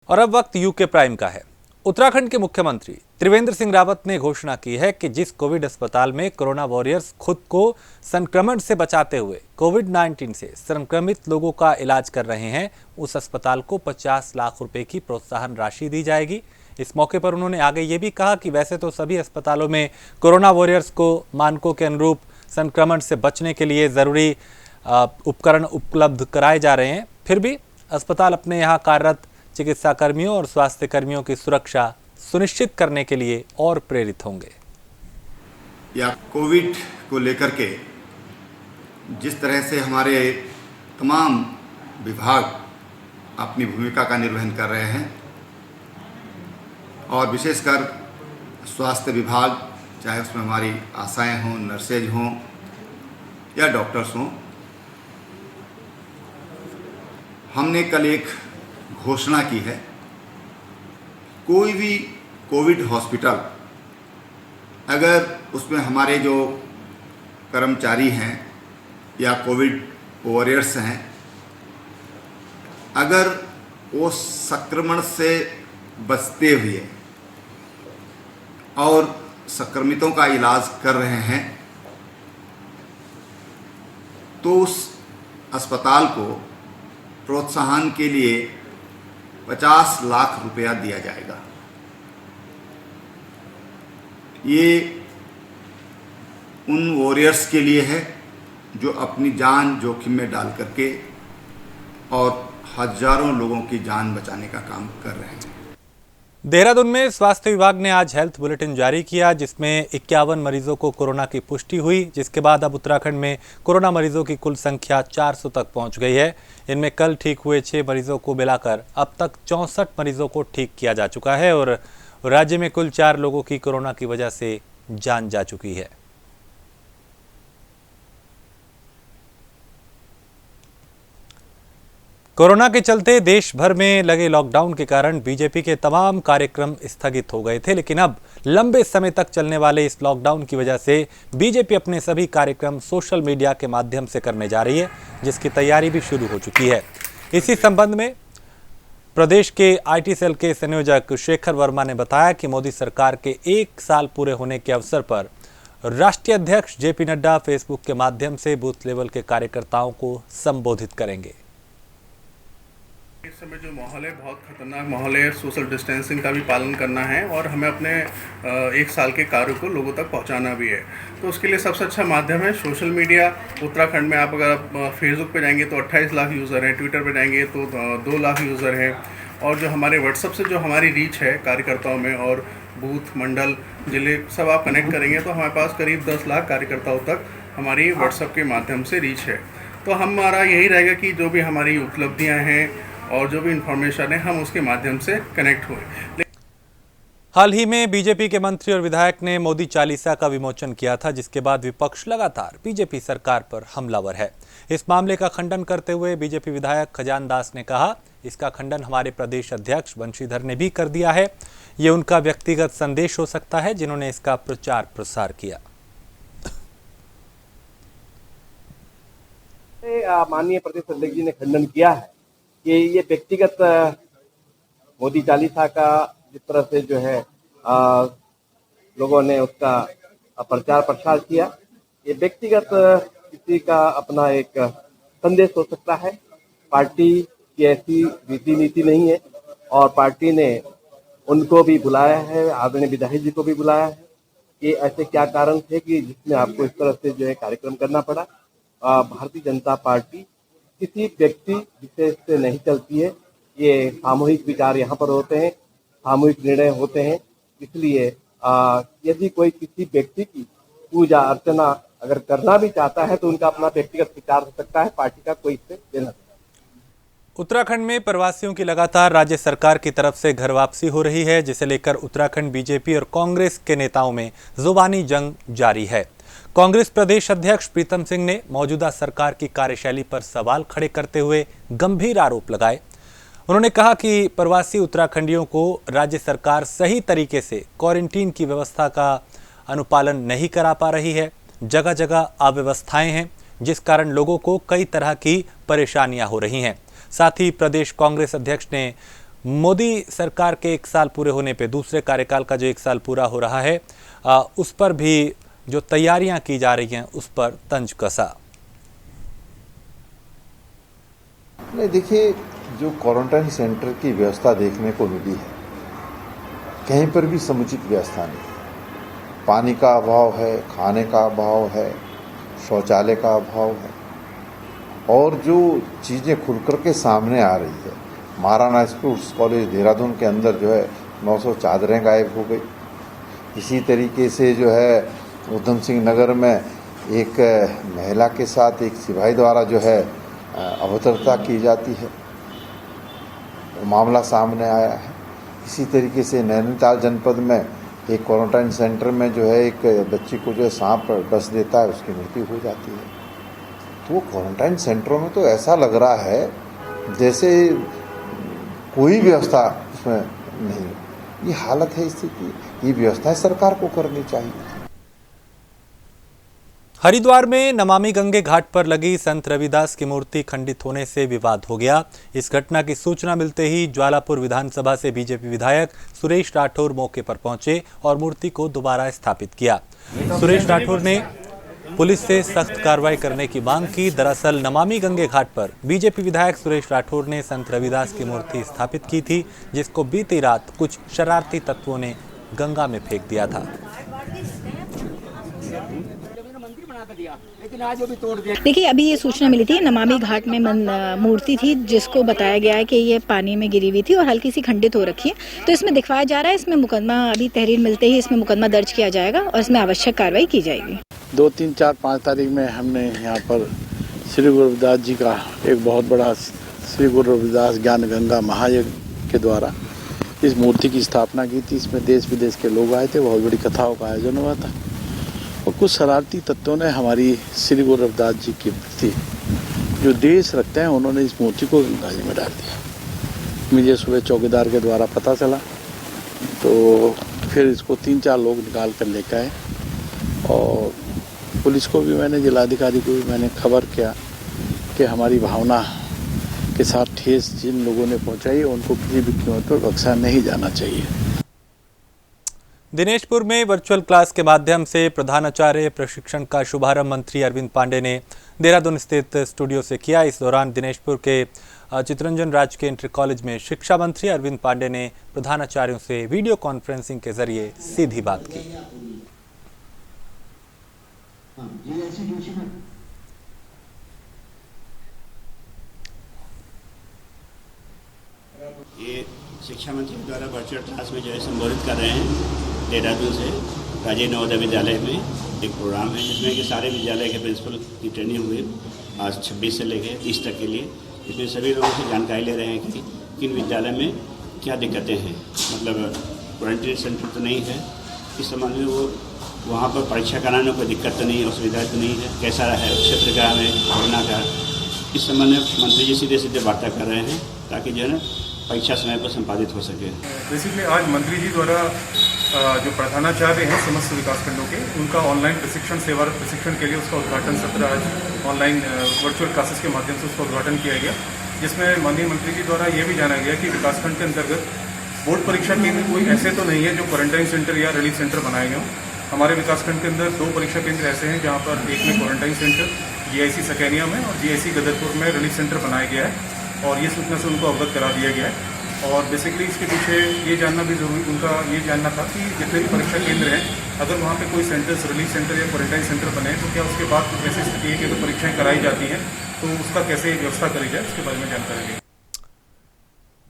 और अब वक्त यूके प्राइम का है। उत्तराखंड के मुख्यमंत्री त्रिवेंद्र सिंह रावत ने घोषणा की है कि जिस कोविड अस्पताल में कोरोना वॉरियर्स खुद को संक्रमण से बचाते हुए कोविड-19 से संक्रमित लोगों का इलाज कर रहे हैं, उस अस्पताल को 50 लाख रुपए की प्रोत्साहन राशि दी जाएगी। इस मौके पर उन्होंने आगे ये भी कहा कि वैसे तो सभी अस्पतालों में कोरोना वॉरियर्स को मानकों के अनुरूप संक्रमण से बचने के लिए जरूरी उपकरण उपलब्ध कराए जा रहे हैं, फिर भी अस्पताल अपने यहाँ कार्यरत चिकित्सा कर्मियों और स्वास्थ्य कर्मियों की सुरक्षा सुनिश्चित करने के लिए और प्रेरित होंगे। या कोविड को लेकर के जिस तरह से हमारे तमाम विभाग अपनी भूमिका का निर्वहन कर रहे हैं और विशेषकर स्वास्थ्य विभाग, चाहे उसमें हमारी आशाएं हों, नर्सेज हों या डॉक्टर्स हों, हमने कल एक घोषणा की है। कोई भी कोविड हॉस्पिटल अगर उसमें हमारे जो कर्मचारी हैं या कोविड वॉरियर्स हैं, अगर वो संक्रमण से बचते हुए और संक्रमितों का इलाज कर रहे हैं, तो उस अस्पताल को प्रोत्साहन के लिए 50 लाख रुपया दिया जाएगा। ये उन वॉरियर्स के लिए है जो अपनी जान जोखिम में डाल करके और हजारों लोगों की जान बचाने का काम कर रहे हैं। देहरादून में स्वास्थ्य विभाग ने आज हेल्थ बुलेटिन जारी किया, जिसमें 51 मरीजों को कोरोना की पुष्टि हुई, जिसके बाद अब उत्तराखंड में कोरोना मरीजों की कुल संख्या 400 तक पहुंच गई है। इनमें कल ठीक हुए 6 मरीजों को मिलाकर अब तक 64 मरीजों को ठीक किया जा चुका है और राज्य में कुल 4 लोगों की कोरोना की वजह से जान जा चुकी है। कोरोना के चलते देश भर में लगे लॉकडाउन के कारण बीजेपी के तमाम कार्यक्रम स्थगित हो गए थे, लेकिन अब लंबे समय तक चलने वाले इस लॉकडाउन की वजह से बीजेपी अपने सभी कार्यक्रम सोशल मीडिया के माध्यम से करने जा रही है, जिसकी तैयारी भी शुरू हो चुकी है। इसी संबंध में प्रदेश के आईटी सेल के संयोजक शेखर वर्मा ने बताया कि मोदी सरकार के 1 साल पूरे होने के अवसर पर राष्ट्रीय अध्यक्ष जेपी नड्डा फेसबुक के माध्यम से बूथ लेवल के कार्यकर्ताओं को संबोधित करेंगे। इस समय जो माहौल है बहुत खतरनाक माहौल है। सोशल डिस्टेंसिंग का भी पालन करना है और हमें अपने 1 साल के कार्य को लोगों तक पहुंचाना भी है, तो उसके लिए सबसे अच्छा माध्यम है सोशल मीडिया। उत्तराखंड में आप अगर फेसबुक पे जाएंगे तो 28 लाख यूज़र हैं, ट्विटर पे जाएंगे तो 2 लाख यूज़र हैं, और जो हमारे व्हाट्सएप से जो हमारी रीच है कार्यकर्ताओं में और बूथ, मंडल, जिले सब आप कनेक्ट करेंगे तो हमारे पास करीब 10 लाख कार्यकर्ताओं तक हमारी व्हाट्सएप के माध्यम से रीच है। तो हमारा यही रहेगा कि जो भी हमारी उपलब्धियाँ हैं और जो भी इंफॉर्मेशन है हम उसके माध्यम से कनेक्ट हुए। हाल ही में बीजेपी के मंत्री और विधायक ने मोदी चालीसा का विमोचन किया था, जिसके बाद विपक्ष लगातार बीजेपी सरकार पर हमलावर है। इस मामले का खंडन करते हुए बीजेपी विधायक खजान दास ने कहा, इसका खंडन हमारे प्रदेश अध्यक्ष बंशीधर ने भी कर दिया है। ये उनका व्यक्तिगत संदेश हो सकता है जिन्होंने इसका प्रचार प्रसार किया। माननीय प्रदेश अध्यक्ष जी ने खंडन किया है कि ये व्यक्तिगत मोदी चालीसा का जिस तरह से जो है लोगों ने उसका प्रचार प्रसार किया, ये व्यक्तिगत किसी का अपना एक संदेश हो सकता है। पार्टी की ऐसी रीति नीति नहीं है और पार्टी ने उनको भी बुलाया है, आदरणीय विधायक जी को भी बुलाया है कि ऐसे क्या कारण थे कि जिसमें आपको इस तरह से जो है कार्यक्रम करना पड़ा। भारतीय जनता पार्टी किसी व्यक्ति विशेष से नहीं चलती है, ये सामूहिक विचार यहाँ पर होते हैं, सामूहिक निर्णय होते हैं। इसलिए यदि कोई किसी व्यक्ति की पूजा अर्चना अगर करना भी चाहता है तो उनका अपना व्यक्तिगत विचार हो सकता है, पार्टी का कोई इससे लेना नहीं। उत्तराखंड में प्रवासियों की लगातार राज्य सरकार की तरफ से घर वापसी हो रही है, जिसे लेकर उत्तराखंड बीजेपी और कांग्रेस के नेताओं में जुबानी जंग जारी है। कांग्रेस प्रदेश अध्यक्ष प्रीतम सिंह ने मौजूदा सरकार की कार्यशैली पर सवाल खड़े करते हुए गंभीर आरोप लगाए। उन्होंने कहा कि प्रवासी उत्तराखंडियों को राज्य सरकार सही तरीके से क्वारंटीन की व्यवस्था का अनुपालन नहीं करा पा रही है। जगह जगह अव्यवस्थाएं हैं, जिस कारण लोगों को कई तरह की परेशानियां हो रही हैं। साथ ही प्रदेश कांग्रेस अध्यक्ष ने मोदी सरकार के 1 साल पूरे होने पे दूसरे कार्यकाल का जो 1 साल पूरा हो रहा है उस पर भी जो तैयारियां की जा रही हैं उस पर तंज कसा। नहीं, देखिए, जो क्वारंटाइन सेंटर की व्यवस्था देखने को मिली है, कहीं पर भी समुचित व्यवस्था नहीं। पानी का अभाव है, खाने का अभाव है, शौचालय का अभाव है, और जो चीज़ें खुलकर के सामने आ रही है, महाराणा स्पोर्ट्स कॉलेज देहरादून के अंदर जो है 900 चादरें गायब हो गई। इसी तरीके से जो है उधम सिंह नगर में एक महिला के साथ एक सिपाही द्वारा जो है अभद्रता की जाती है, वो मामला सामने आया है। इसी तरीके से नैनीताल जनपद में एक क्वारंटाइन सेंटर में जो है एक बच्ची को जो है सांप डस देता है, उसकी मृत्यु हो जाती है। तो वो क्वारंटाइन सेंटरों में तो ऐसा लग रहा है जैसे कोई व्यवस्था उसमें नहीं। ये हालत है, स्थिति, ये व्यवस्था सरकार को करनी चाहिए। हरिद्वार में नमामि गंगे घाट पर लगी संत रविदास की मूर्ति खंडित होने से विवाद हो गया। इस घटना की सूचना मिलते ही ज्वालापुर विधानसभा से बीजेपी विधायक सुरेश राठौर मौके पर पहुंचे और मूर्ति को दोबारा स्थापित किया। सुरेश राठौर ने पुलिस से सख्त कार्रवाई करने की मांग की। दरअसल नमामि गंगे घाट पर बीजेपी विधायक सुरेश राठौर ने संत रविदास की मूर्ति स्थापित की थी, जिसको बीती रात कुछ शरारती तत्वों ने गंगा में फेंक दिया था। देखिए, अभी ये सूचना मिली थी नमामि घाट में मूर्ति थी जिसको बताया गया है कि ये पानी में गिरी हुई थी और हल्की सी खंडित हो रखी है। तो इसमें दिखवाया जा रहा है, इसमें मुकदमा अभी तहरीर मिलते ही इसमें मुकदमा दर्ज किया जाएगा और इसमें आवश्यक कार्रवाई की जाएगी। 2, 3, 4, 5 तारीख में हमने यहाँ पर श्री गुरु रविदास जी का एक बहुत बड़ा श्री गुरु रविदास ज्ञान गंगा महायज्ञ के द्वारा इस मूर्ति की स्थापना की थी। इसमें देश विदेश के लोग आए थे, बहुत बड़ी कथाओं का आयोजन हुआ था और कुछ शरारती तत्वों ने हमारी श्री गुरु रविदास जी की प्रति जो देश रखते हैं, उन्होंने इस मूर्ति को गंगा जी में डाल दिया। मुझे सुबह चौकीदार के द्वारा पता चला, तो फिर इसको 3-4 लोग निकाल कर लेकर आए और पुलिस को भी मैंने, जिलाधिकारी को भी मैंने खबर किया कि हमारी भावना के साथ ठेस जिन लोगों ने पहुंचाई उनको किसी भी कीमत पर बख्शा नहीं जाना चाहिए। दिनेशपुर में वर्चुअल क्लास के माध्यम से प्रधानाचार्य प्रशिक्षण का शुभारंभ मंत्री अरविंद पांडे ने देहरादून स्थित स्टूडियो से किया। इस दौरान दिनेशपुर के चितरंजन राजकीय इंटर कॉलेज में शिक्षा मंत्री अरविंद पांडे ने प्रधानाचार्यों से वीडियो कॉन्फ्रेंसिंग के जरिए सीधी बात की। ये शिक्षा मंत्री द्वारा वर्चुअल क्लास में जो है संबोधित कर रहे हैं। देहरादून से राजीव नवोदय विद्यालय में एक प्रोग्राम है जिसमें कि सारे विद्यालय के प्रिंसिपल की ट्रेनिंग हुई आज 26 से लेकर 30 तक के लिए। इसमें सभी लोगों से जानकारी ले रहे हैं कि किन विद्यालय में क्या दिक्कतें हैं, मतलब क्वारंटीन सेंटर तो नहीं है, इस संबंध में वो वहाँ पर परीक्षा कराने में कोई दिक्कत तो नहीं, असुविधा तो नहीं है, कैसा रहा है क्षेत्र का हमें कोरोना का, इस संबंध में मंत्री जी सीधे सीधे वार्ता कर रहे हैं ताकि जो है ना परीक्षा समय पर संपादित हो सके। बेसिकली आज मंत्री जी द्वारा जो प्रधानाचार्य हैं समस्त विकासखंडों के, उनका ऑनलाइन प्रशिक्षण सेवारत प्रशिक्षण के लिए उसका उद्घाटन सत्र आज ऑनलाइन वर्चुअल क्लासेस के माध्यम से उसका उद्घाटन किया गया, जिसमें माननीय मंत्री जी द्वारा ये भी जाना गया कि विकासखंड के अंतर्गत बोर्ड परीक्षा केंद्र कोई ऐसे तो नहीं है जो क्वारंटाइन सेंटर या रिलीफ सेंटर बनाए गए हों। हमारे विकासखंड के अंदर 2 परीक्षा केंद्र ऐसे हैं जहाँ पर एक में क्वारंटाइन सेंटर GIC सकैनिया में और GIC गदरपुर में रिलीफ सेंटर बनाया गया है और ये सूचना से उनको अवगत करा दिया गया है। और बेसिकली इसके पीछे ये जानना भी जरूरी, उनका ये जानना था कि जितने भी परीक्षा केंद्र हैं अगर वहाँ पे कोई सेंटर्स रिलीफ सेंटर या क्वारंटाइन सेंटर बने तो क्या उसके बाद कैसे स्थिति है कि अगर परीक्षाएं कराई जाती हैं तो उसका कैसे व्यवस्था करी जाए, इसके बारे में जानकारी दी।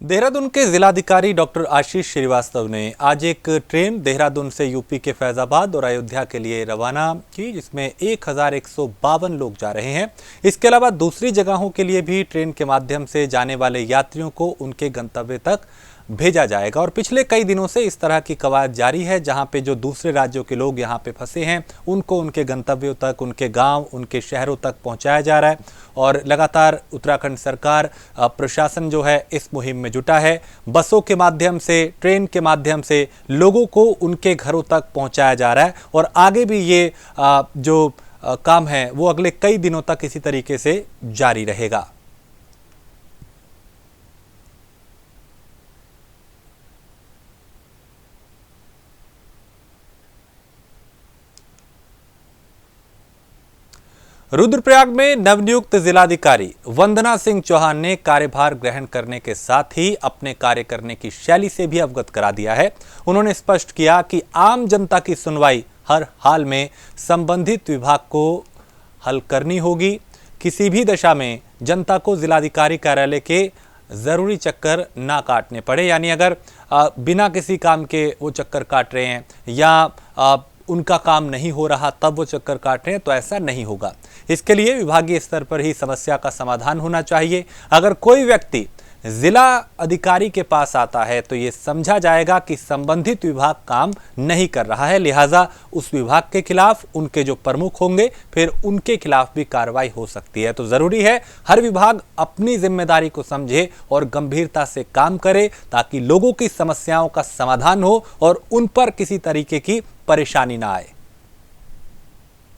देहरादून के जिलाधिकारी डॉक्टर आशीष श्रीवास्तव ने आज एक ट्रेन देहरादून से यूपी के फैजाबाद और अयोध्या के लिए रवाना की, जिसमें 1152 लोग जा रहे हैं। इसके अलावा दूसरी जगहों के लिए भी ट्रेन के माध्यम से जाने वाले यात्रियों को उनके गंतव्य तक भेजा जाएगा। और पिछले कई दिनों से इस तरह की कवायद जारी है, जहां पे जो दूसरे राज्यों के लोग यहां पे फंसे हैं उनको उनके गंतव्यों तक, उनके गांव, उनके शहरों तक पहुंचाया जा रहा है। और लगातार उत्तराखंड सरकार, प्रशासन जो है इस मुहिम में जुटा है। बसों के माध्यम से, ट्रेन के माध्यम से लोगों को उनके घरों तक पहुंचाया जा रहा है और आगे भी ये जो काम है वो अगले कई दिनों तक इसी तरीके से जारी रहेगा। रुद्रप्रयाग में नवनियुक्त जिलाधिकारी वंदना सिंह चौहान ने कार्यभार ग्रहण करने के साथ ही अपने कार्य करने की शैली से भी अवगत करा दिया है। उन्होंने स्पष्ट किया कि आम जनता की सुनवाई हर हाल में संबंधित विभाग को हल करनी होगी। किसी भी दशा में जनता को जिलाधिकारी कार्यालय के जरूरी चक्कर ना काटने पड़े, यानी अगर बिना किसी काम के वो चक्कर काट रहे हैं या उनका काम नहीं हो रहा तब वो चक्कर काट रहे हैं, तो ऐसा नहीं होगा। इसके लिए विभागीय स्तर पर ही समस्या का समाधान होना चाहिए। अगर कोई व्यक्ति जिला अधिकारी के पास आता है तो ये समझा जाएगा कि संबंधित विभाग काम नहीं कर रहा है, लिहाजा उस विभाग के खिलाफ उनके जो प्रमुख होंगे फिर उनके खिलाफ भी कार्रवाई हो सकती है। तो जरूरी है हर विभाग अपनी जिम्मेदारी को समझे और गंभीरता से काम करे ताकि लोगों की समस्याओं का समाधान हो और उन पर किसी तरीके की परेशानी ना आए।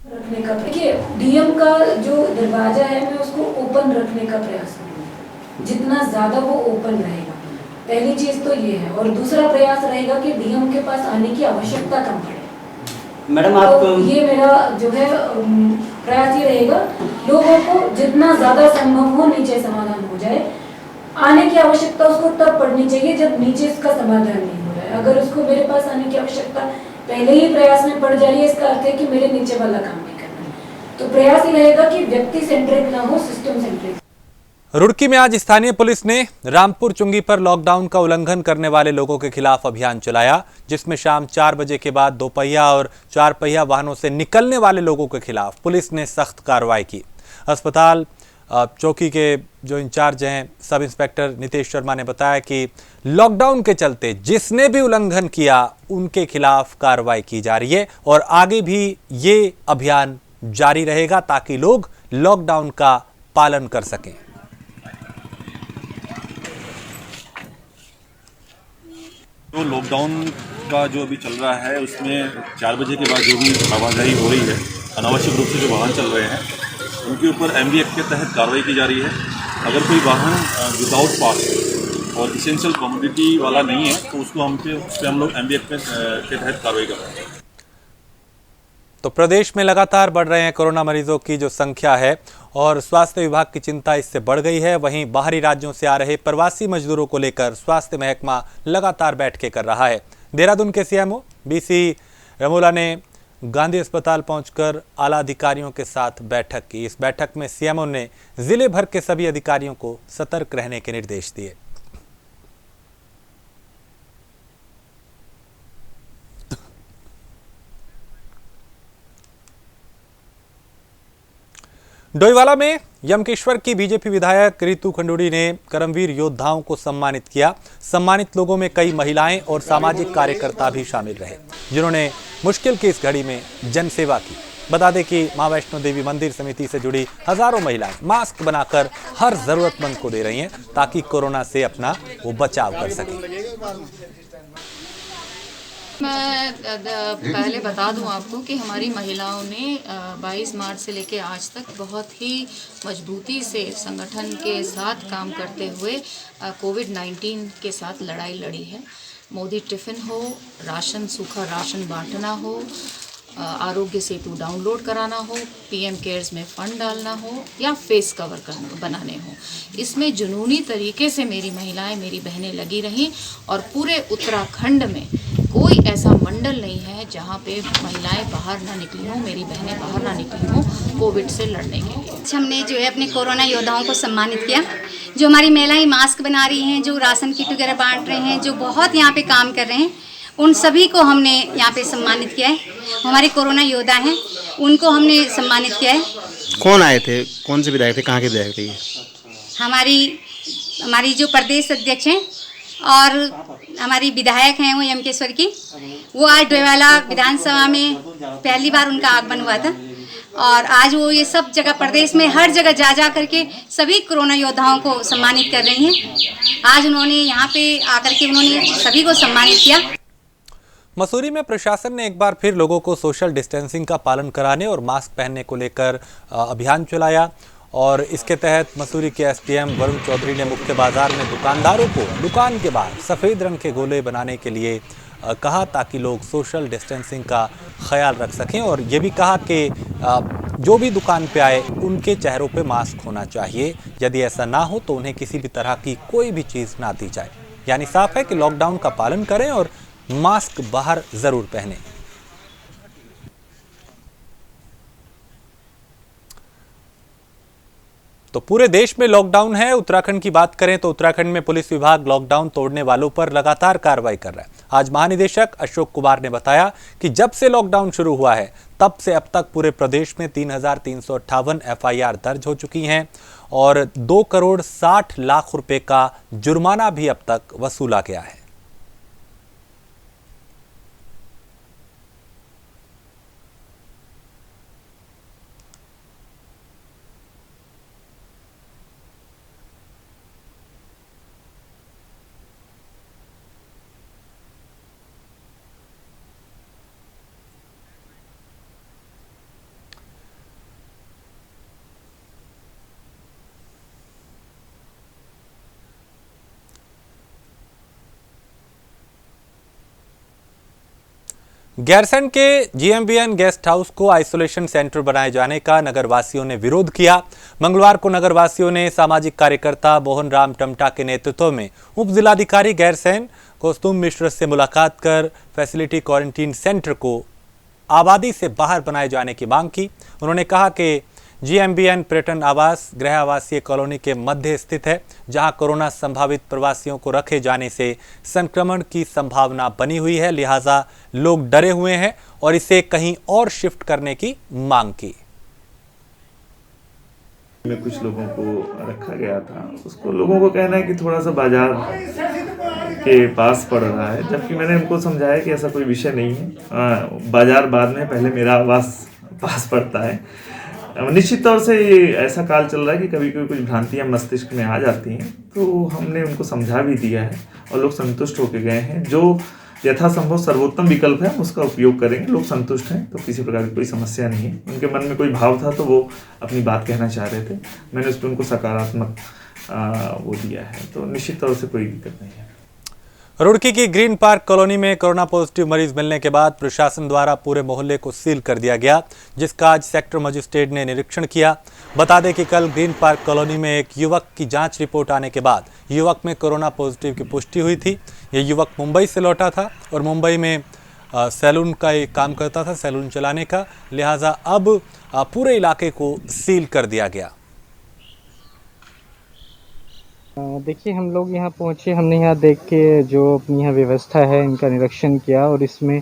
रखने का देखिए, डीएम का जो दरवाजा है मैं उसको ओपन रखने का प्रयास करूंगी, जितना ज्यादा वो ओपन रहेगा। पहली चीज तो ये है, और दूसरा प्रयास रहेगा कि डीएम के पास आने की आवश्यकता कम पड़े। मैडम आप तो ये मेरा जो है प्रयास ये रहेगा, लोगों को जितना ज्यादा संभव हो नीचे समाधान हो जाए। आने की आवश्यकता उसको तब पड़नी चाहिए जब नीचे इसका समाधान नहीं हो रहा है। अगर उसको मेरे पास आने की आवश्यकता पहले ही प्रयास में पड़ जा रही है, इसका अर्थ है कि मेरे नीचे वाला काम नहीं करना है। तो प्रयास ये रहेगा कि व्यक्ति सेंट्रिक ना हो, सिस्टम सेंट्रिक। रुड़की में आज स्थानीय पुलिस ने रामपुर चुंगी पर लॉकडाउन का उल्लंघन करने वाले लोगों के खिलाफ अभियान चलाया, जिसमें शाम 4 बजे के बाद 2 पहिया और 4 पहिया वाहनों से निकलने वाले लोगों के खिलाफ पुलिस ने सख्त कार्रवाई की। अस्पताल चौकी के जो इंचार्ज हैं सब इंस्पेक्टर नितेश शर्मा ने बताया कि लॉकडाउन के चलते जिसने भी उल्लंघन किया उनके खिलाफ कार्रवाई की जा रही है और आगे भी ये अभियान जारी रहेगा ताकि लोग लॉकडाउन का पालन कर सकें। तो लॉकडाउन का जो अभी चल रहा है उसमें 4 बजे के बाद जो भी आवाजाही हो रही है, अनावश्यक रूप से जो वाहन चल रहे हैं उनके ऊपर MV एक्ट के तहत कार्रवाई की जा रही है। अगर कोई वाहन विदाउट पास और इसेंशियल कमोडिटी वाला नहीं है तो उसको उस पर हम लोग MV एक्ट के तहत कार्रवाई कर रहे हैं। तो प्रदेश में लगातार बढ़ रहे हैं कोरोना मरीजों की जो संख्या है और स्वास्थ्य विभाग की चिंता इससे बढ़ गई है। वहीं बाहरी राज्यों से आ रहे प्रवासी मजदूरों को लेकर स्वास्थ्य महकमा लगातार बैठकें कर रहा है। देहरादून के सीएमओ BC रमोला ने गांधी अस्पताल पहुंचकर आला अधिकारियों के साथ बैठक की। इस बैठक में सीएमओ ने जिले भर के सभी अधिकारियों को सतर्क रहने के निर्देश दिए। डोईवाला में यमकेश्वर की बीजेपी विधायक रितु खंडूड़ी ने कर्मवीर योद्धाओं को सम्मानित किया। सम्मानित लोगों में कई महिलाएं और सामाजिक कार्यकर्ता भी शामिल रहे, जिन्होंने मुश्किल की इस घड़ी में जनसेवा की। बता दें कि मां वैष्णो देवी मंदिर समिति से जुड़ी हजारों महिलाएं मास्क बनाकर हर जरूरतमंद को दे रही हैं ताकि कोरोना से अपना वो बचाव कर सकें। मैं पहले बता दूं आपको कि हमारी महिलाओं ने 22 मार्च से लेकर आज तक बहुत ही मजबूती से संगठन के साथ काम करते हुए कोविड-19 के साथ लड़ाई लड़ी है। मोदी टिफ़िन हो, राशन, सूखा राशन बांटना हो, आरोग्य सेतु डाउनलोड कराना हो, PM केयर्स में फंड डालना हो या फेस कवर बनाने हो, इसमें जुनूनी तरीके से मेरी महिलाएं, मेरी बहनें लगी रहीं और पूरे उत्तराखंड में कोई ऐसा मंडल नहीं है जहां पे महिलाएं बाहर ना निकली हों, मेरी बहनें बाहर ना निकली हों कोविड से लड़ने के लिए। हमने जो है अपने कोरोना योद्धाओं को सम्मानित किया, जो हमारी महिलाएं मास्क बना रही हैं, जो राशन किट वगैरह बांट रहे हैं, जो बहुत यहाँ पे काम कर रहे हैं, उन सभी को हमने यहाँ पे सम्मानित किया है। हमारे कोरोना योद्धा हैं, उनको हमने सम्मानित किया है। कौन आए थे, कौन से विधायक थे, कहाँ के विधायक थे? हमारी जो प्रदेश अध्यक्ष हैं और हमारी विधायक हैं वो यमकेश्वर की, वो आज डोईवाला विधानसभा में पहली बार उनका आगमन हुआ था और आज वो ये सब जगह प्रदेश में हर जगह जा करके सभी कोरोना योद्धाओं को सम्मानित कर रही हैं। आज उन्होंने यहाँ पे आकर के उन्होंने सभी को सम्मानित किया। मसूरी में प्रशासन ने एक बार फिर लोगों को सोशल डिस्टेंसिंग का पालन कराने और मास्क पहनने को लेकर अभियान चलाया और इसके तहत मसूरी के SDM वरुण चौधरी ने मुख्य बाजार में दुकानदारों को दुकान के बाहर सफ़ेद रंग के गोले बनाने के लिए कहा ताकि लोग सोशल डिस्टेंसिंग का ख्याल रख सकें और ये भी कहा कि जो भी दुकान पे आए उनके चेहरों पे मास्क होना चाहिए। यदि ऐसा ना हो तो उन्हें किसी भी तरह की कोई भी चीज ना दी जाए। यानी साफ है कि लॉकडाउन का पालन करें और मास्क बाहर जरूर पहनें। तो पूरे देश में लॉकडाउन है। उत्तराखंड की बात करें तो उत्तराखंड में पुलिस विभाग लॉकडाउन तोड़ने वालों पर लगातार कार्रवाई कर रहा है। आज महानिदेशक अशोक कुमार ने बताया कि जब से लॉकडाउन शुरू हुआ है तब से अब तक पूरे प्रदेश में 3,358 FIR दर्ज हो चुकी हैं और 2,60,00,000 रुपए का जुर्माना भी अब तक वसूला गया है। गैरसैंण के GMBN गेस्ट हाउस को आइसोलेशन सेंटर बनाए जाने का नगरवासियों ने विरोध किया। मंगलवार को नगरवासियों ने सामाजिक कार्यकर्ता मोहन राम टमटा के नेतृत्व में उप जिलाधिकारी गैरसैंण कौस्तुभ मिश्र से मुलाकात कर फैसिलिटी क्वारंटीन सेंटर को आबादी से बाहर बनाए जाने की मांग की। उन्होंने कहा कि GMBN पर्यटन आवास गृह आवासीय कॉलोनी के मध्य स्थित है, जहां कोरोना संभावित प्रवासियों को रखे जाने से संक्रमण की संभावना बनी हुई है। लिहाजा लोग डरे हुए हैं और इसे कहीं और शिफ्ट करने की मांग की। में कुछ लोगों को रखा गया था, उसको लोगों को कहना है कि थोड़ा सा बाजार के पास पड़ रहा है, जबकि मैंने उनको समझाया कि ऐसा कोई विषय नहीं है। बाजार बाद में, पहले मेरा आवास पास पड़ता है। निश्चित तौर से ऐसा काल चल रहा है कि कभी कभी कुछ भ्रांतियां मस्तिष्क में आ जाती हैं, तो हमने उनको समझा भी दिया है और लोग संतुष्ट होकर गए हैं। जो यथासंभव सर्वोत्तम विकल्प है उसका उपयोग करेंगे। लोग संतुष्ट हैं, तो किसी प्रकार की कोई समस्या नहीं है। उनके मन में कोई भाव था तो वो अपनी बात कहना चाह रहे थे, मैंने उस पर उनको सकारात्मक वो दिया है, तो निश्चित तौर से कोई दिक्कत नहीं है। रुड़की की ग्रीन पार्क कॉलोनी में कोरोना पॉजिटिव मरीज मिलने के बाद प्रशासन द्वारा पूरे मोहल्ले को सील कर दिया गया, जिसका आज सेक्टर मजिस्ट्रेट ने निरीक्षण किया। बता दें कि कल ग्रीन पार्क कॉलोनी में एक युवक की जांच रिपोर्ट आने के बाद युवक में कोरोना पॉजिटिव की पुष्टि हुई थी। ये युवक मुंबई से लौटा था और मुंबई में सैलून का एक काम करता था, सैलून चलाने का। लिहाजा अब पूरे इलाके को सील कर दिया गया। देखिए, हम लोग यहाँ पहुँचे, हमने यहाँ देख के जो अपनी यहाँ व्यवस्था है इनका निरीक्षण किया और इसमें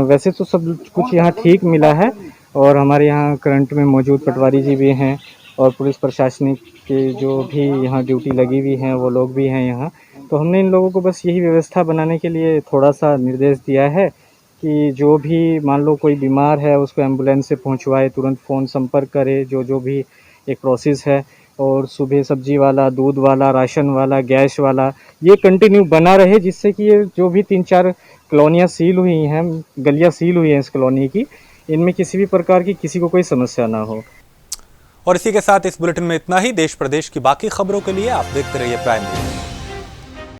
वैसे तो सब कुछ यहाँ ठीक मिला है और हमारे यहाँ करंट में मौजूद पटवारी जी भी हैं और पुलिस प्रशासनिक के जो भी यहाँ ड्यूटी लगी हुई हैं वो लोग भी हैं यहाँ। तो हमने इन लोगों को बस यही व्यवस्था बनाने के लिए थोड़ा सा निर्देश दिया है कि जो भी मान लो कोई बीमार है उसको एम्बुलेंस से पहुँचवाए, तुरंत फ़ोन संपर्क करे, जो भी एक प्रोसेस है। और सुबह सब्जी वाला, दूध वाला, राशन वाला, गैस वाला ये कंटिन्यू बना रहे, जिससे कि ये जो भी 3-4 कॉलोनियाँ सील हुई हैं, गलियाँ सील हुई हैं इस कॉलोनी की, इनमें किसी भी प्रकार की किसी को कोई समस्या ना हो। और इसी के साथ इस बुलेटिन में इतना ही। देश प्रदेश की बाकी खबरों के लिए आप देखते रहिए प्राइम न्यूज़।